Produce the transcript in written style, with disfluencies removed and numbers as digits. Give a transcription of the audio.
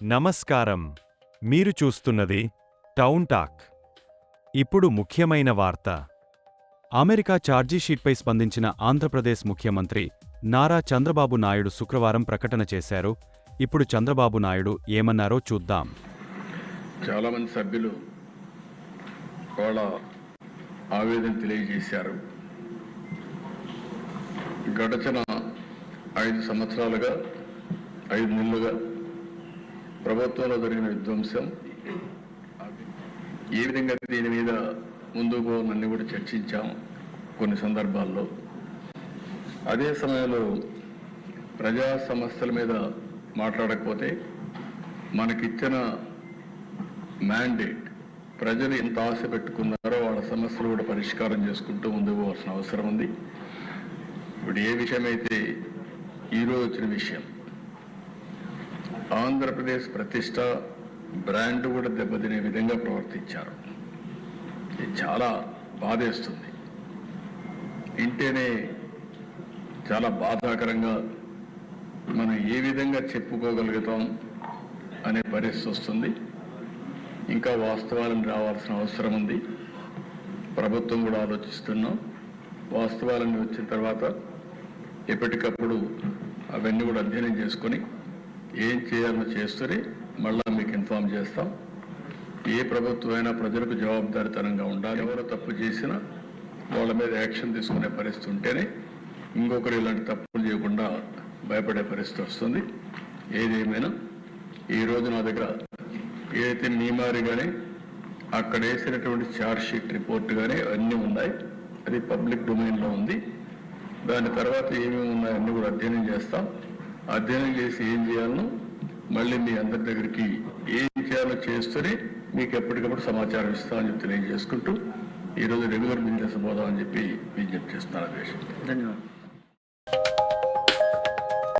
నమస్కారం. మీరు చూస్తున్నది టౌన్ టాక్. ఇప్పుడు ముఖ్యమైన వార్త. అమెరికా ఛార్జీషీట్పై స్పందించిన ఆంధ్రప్రదేశ్ ముఖ్యమంత్రి నారా చంద్రబాబు నాయుడు శుక్రవారం ప్రకటన చేశారు. ఇప్పుడు చంద్రబాబు నాయుడు ఏమన్నారో చూద్దాం. చాలామంది సభ్యులు వాళ్ళ ఆవేదన తెలియజేశారు. గడచిన 5 సంవత్సరాలుగా 5 నెలలుగా ప్రభుత్వంలో జరిగిన విధ్వంసం, ఏ విధంగా దీని మీద ముందుకు పోవాలని కూడా చర్చించాం కొన్ని సందర్భాల్లో. అదే సమయంలో ప్రజా సమస్యల మీద మాట్లాడకపోతే మనకిచ్చిన మ్యాండేట్, ప్రజలు ఎంత ఆశ పెట్టుకున్నారో వాళ్ళ సమస్యలు కూడా పరిష్కారం చేసుకుంటూ ముందుకు పోవాల్సిన అవసరం ఉంది. ఇప్పుడు ఏ విషయమైతే ఈరోజు వచ్చిన విషయం, ఆంధ్రప్రదేశ్ ప్రతిష్ట, బ్రాండ్ కూడా దెబ్బతినే విధంగా ప్రవర్తించారు. ఇది చాలా బాధేస్తుంది. ఇంటేనే చాలా బాధాకరంగా మనం ఏ విధంగా చెప్పుకోగలుగుతాం అనే పరిస్థితి వస్తుంది. ఇంకా వాస్తవాలను రావాల్సిన అవసరం ఉంది. ప్రభుత్వం కూడా ఆలోచిస్తున్నాం. వాస్తవాలన్నీ వచ్చిన తర్వాత ఎప్పటికప్పుడు అవన్నీ కూడా అధ్యయనం చేసుకొని ఏం చేయాలో చేస్తూనే మళ్ళా మీకు ఇన్ఫార్మ్ చేస్తాం. ఏ ప్రభుత్వం అయినా ప్రజలకు జవాబుదారీతనంగా ఉండాలి. ఎవరు తప్పు చేసినా వాళ్ళ మీద యాక్షన్ తీసుకునే పరిస్థితి ఉంటేనే ఇంకొకరు ఇలాంటి తప్పులు చేయకుండా భయపడే పరిస్థితి వస్తుంది. ఏదేమైనా ఈరోజు నా దగ్గర ఏదైతే మీమారి కానీ అక్కడ వేసినటువంటి ఛార్జ్షీట్ రిపోర్ట్ కానీ అన్నీ ఉన్నాయి. అది పబ్లిక్ డొమైన్లో ఉంది. దాని తర్వాత ఏమేమి ఉన్నాయో అన్నీ కూడా అధ్యయనం చేస్తాం. అధ్యయనం చేసి ఏం చేయాలనో మళ్ళీ మీ అందరి దగ్గరికి ఏం చేయాలో చేస్తూనే మీకు ఎప్పటికప్పుడు సమాచారం ఇస్తామని చెప్పి తెలియజేసుకుంటూ ఈరోజు రెగ్యులర్ బిజినెస్ పోదామని చెప్పి విజ్ఞప్తి చేస్తున్నాను. ధన్యవాదాలు.